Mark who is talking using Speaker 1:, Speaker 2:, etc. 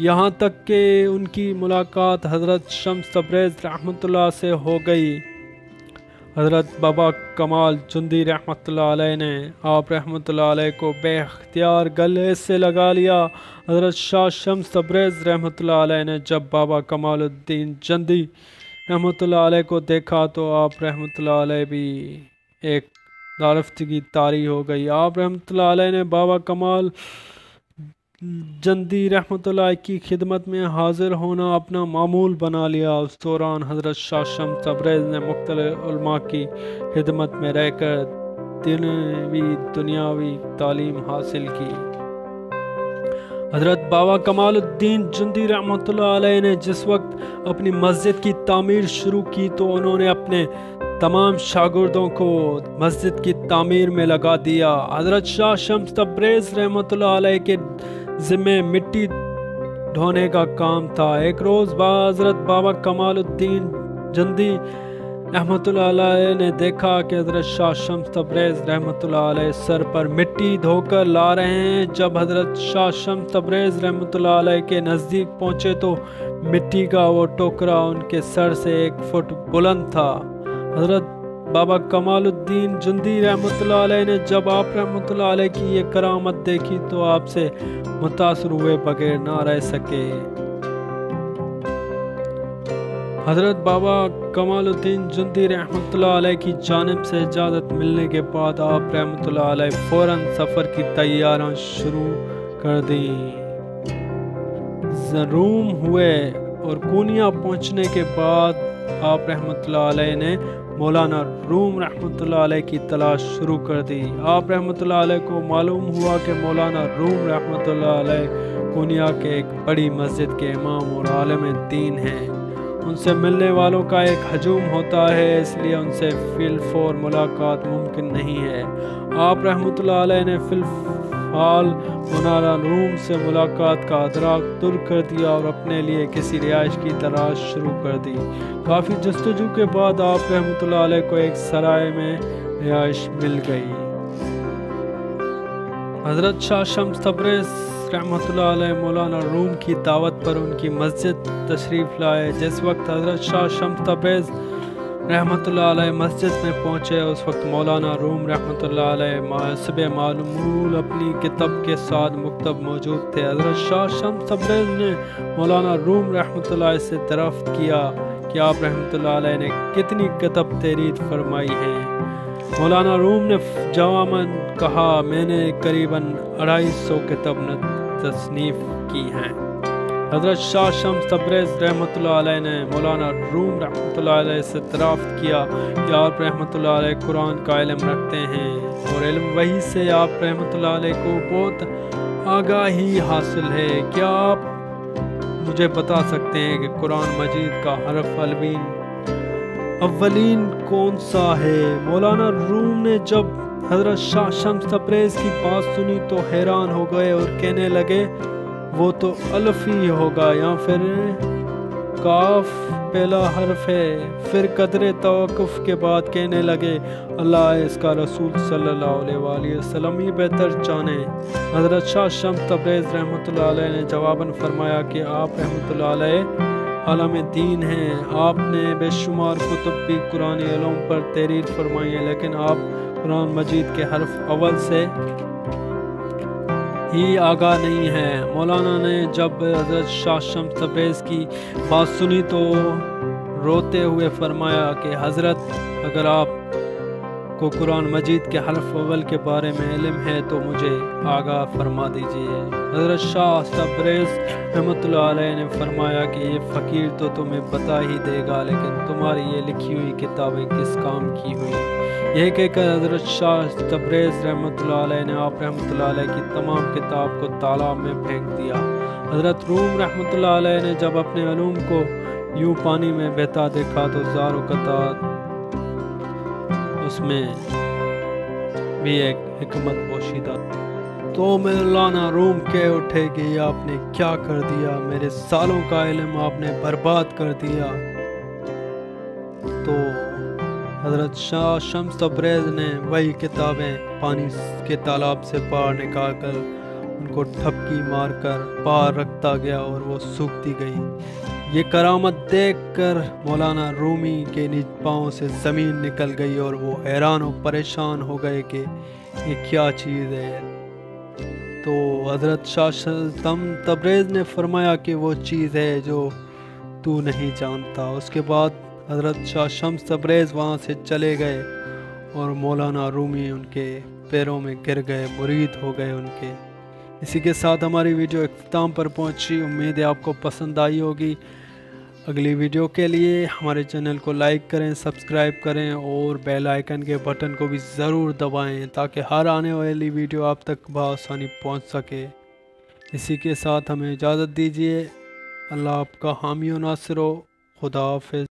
Speaker 1: یہاں تک کہ ان کی ملاقات حضرت شمس تبریز رحمۃ اللہ سے ہو گئی۔ حضرت بابا کمال جندی رحمۃ اللہ علیہ نے آپ رحمۃ اللہ علیہ کو بے اختیار گلے سے لگا لیا۔ حضرت شاہ شمس تبریز رحمۃ اللہ علیہ نے جب بابا کمال الدین جندی رحمۃ اللہ علیہ کو دیکھا تو آپ رحمۃ اللہ علیہ بھی ایک دارفتگی طاری ہو گئی۔ آپ رحمۃ اللہ علیہ نے بابا کمال جندی رحمۃ اللہ کی خدمت میں حاضر ہونا اپنا معمول بنا لیا۔ اس دوران حضرت شاہ شمس تبریز نے مختلف علماء کی خدمت میں رہ کر دنیاوی تعلیم حاصل کی۔ حضرت بابا کمال الدین جندی رحمۃ اللہ علیہ نے جس وقت اپنی مسجد کی تعمیر شروع کی تو انہوں نے اپنے تمام شاگردوں کو مسجد کی تعمیر میں لگا دیا۔ حضرت شاہ شمس تبریز رحمۃ اللہ علیہ کے ذمہ مٹی ڈھونے کا کام تھا۔ ایک روز حضرت بابا کمال الدین جندی رحمۃ اللہ علیہ نے دیکھا کہ حضرت شاہ شمس تبریز رحمۃ اللہ علیہ سر پر مٹی دھو کر لا رہے ہیں۔ جب حضرت شاہ شمس تبریز رحمۃ اللہ علیہ کے نزدیک پہنچے تو مٹی کا وہ ٹوکرا ان کے سر سے 1 فٹ بلند تھا۔ حضرت بابا کمال الدین جندی رحمۃ اللہ علیہ نے جب آپ رحمۃ اللہ علیہ کی یہ کرامت دیکھی تو آپ سے متاثر ہوئے بغیر نہ رہ سکے۔ حضرت بابا کمال الدین جندی رحمۃ اللہ علیہ کی جانب سے اجازت ملنے کے بعد آپ رحمۃ اللہ علیہ فوراً سفر کی تیاریاں شروع کر دیں۔ روم ہوئے اور کونیا پہنچنے کے بعد آپ رحمۃ اللہ علیہ نے مولانا روم رحمۃ اللہ علیہ کی تلاش شروع کر دی۔ آپ رحمۃ اللہ علیہ کو معلوم ہوا کہ مولانا روم رحمۃ اللہ علیہ کونیا کے ایک بڑی مسجد کے امام اور عالم دین ہیں۔ ان سے ملنے والوں کا ایک ہجوم ہوتا ہے، اس لیے ان سے فی الفور ملاقات ممکن نہیں ہے۔ آپ رحمۃ اللہ علیہ نے فی الحال مولانا روم سے ملاقات کا ادراک دور کر دیا اور اپنے لیے کسی رہائش کی تلاش شروع کر دی۔ کافی جستجو کے بعد آپ رحمۃ اللہ علیہ کو ایک سرائے میں رہائش مل گئی۔ حضرت شاہ شمس تبریز رحمۃ اللہ علیہ مولانا روم کی دعوت پر ان کی مسجد تشریف لائے۔ جس وقت حضرت شاہ شمس تبریز رحمۃ اللہ علیہ مسجد میں پہنچے اس وقت مولانا روم رحمۃ اللہ علیہ صبح معمول اپنی کتاب کے ساتھ مکتب موجود تھے۔ حضرت شاہ شمس تبریز نے مولانا روم رحمۃ اللہ علیہ سے دریافت کیا کہ آپ رحمۃ اللہ علیہ نے کتنی کتب تحریر فرمائی ہیں۔ مولانا روم نے جواباً کہا، میں نے قریباً 250 کتب تصنیف کی ہیں۔ حضرت شاہ شمس تبریز رحمۃ اللہ علیہ نے مولانا روم رحمۃ اللہ علیہ سے دریافت کیا کہ آپ رحمۃ اللہ علیہ قرآن کا علم رکھتے ہیں اور علم وحی سے آپ رحمۃ اللہ علیہ کو بہت آگاہی حاصل ہے، کیا آپ مجھے بتا سکتے ہیں کہ قرآن مجید کا حرف اولین کون سا ہے؟ مولانا روم نے جب حضرت شاہ شمس تبریز کی بات سنی تو حیران ہو گئے اور کہنے لگے، وہ تو الف ہی ہوگا یا پھر کاف پہلا حرف ہے۔ پھر قدر توقف کے بعد کہنے لگے، اللہ اس کا رسول صلی اللہ علیہ وآلہ وسلم ہی بہتر جانے۔ حضرت شاہ شمس تبریز رحمۃ اللہ علیہ نے جواباً فرمایا کہ آپ رحمۃ اللہ علیہ عالم دین ہیں، آپ نے بے شمار کتب بھی قرآن علوم پر تحریر فرمائی ہیں، لیکن آپ قرآن مجید کے حرف اول سے ہی آگاہ نہیں ہے۔ مولانا نے جب حضرت شاہ شمس تبریز کی بات سنی تو روتے ہوئے فرمایا کہ حضرت اگر آپ کو قرآن مجید کے حرف اول کے بارے میں علم ہے تو مجھے آگاہ فرما دیجیے۔ حضرت شاہ تبریز رحمۃ اللہ علیہ نے فرمایا کہ یہ فقیر تو تمہیں بتا ہی دے گا، لیکن تمہاری یہ لکھی ہوئی کتابیں کس کام کی ہوئی؟ یہ کہہ کر حضرت شاہ تبریز رحمۃ اللہ علیہ نے آپ رحمۃ اللہ علیہ کی تمام کتاب کو تالاب میں پھینک دیا۔ حضرت روم رحمۃ اللہ علیہ نے جب اپنے علوم کو یوں پانی میں بہتا دیکھا تو زار و قطار اس میں بھی ایک حکمت پوشیدہ۔ تو مولانا روم کہہ اٹھے کہ آپ نے کیا کر دیا، میرے سالوں کا علم آپ نے برباد کر دیا۔ تو حضرت شاہ شمس تبریز نے وہی کتابیں پانی کے تالاب سے باہر نکال کر ان کو ٹھپکی مار کر باہر رکھتا گیا اور وہ سوکھتی گئی۔ یہ کرامت دیکھ کر مولانا رومی کے نج پاؤں سے زمین نکل گئی اور وہ حیران و پریشان ہو گئے کہ یہ کیا چیز ہے۔ تو حضرت شاہ تبریز نے فرمایا کہ وہ چیز ہے جو تو نہیں جانتا۔ اس کے بعد حضرت شاہ شمس تبریز وہاں سے چلے گئے اور مولانا رومی ان کے پیروں میں گر گئے، مرید ہو گئے ان کے۔ اسی کے ساتھ ہماری ویڈیو اختتام پر پہنچی، امید ہے آپ کو پسند آئی ہوگی۔ اگلی ویڈیو کے لیے ہمارے چینل کو لائک کریں، سبسکرائب کریں اور بیل آئیکن کے بٹن کو بھی ضرور دبائیں تاکہ ہر آنے والی ویڈیو آپ تک بآسانی پہنچ سکے۔ اسی کے ساتھ ہمیں اجازت دیجیے۔ اللہ آپ کا حامی و ناصر ہو۔ خدا حافظ۔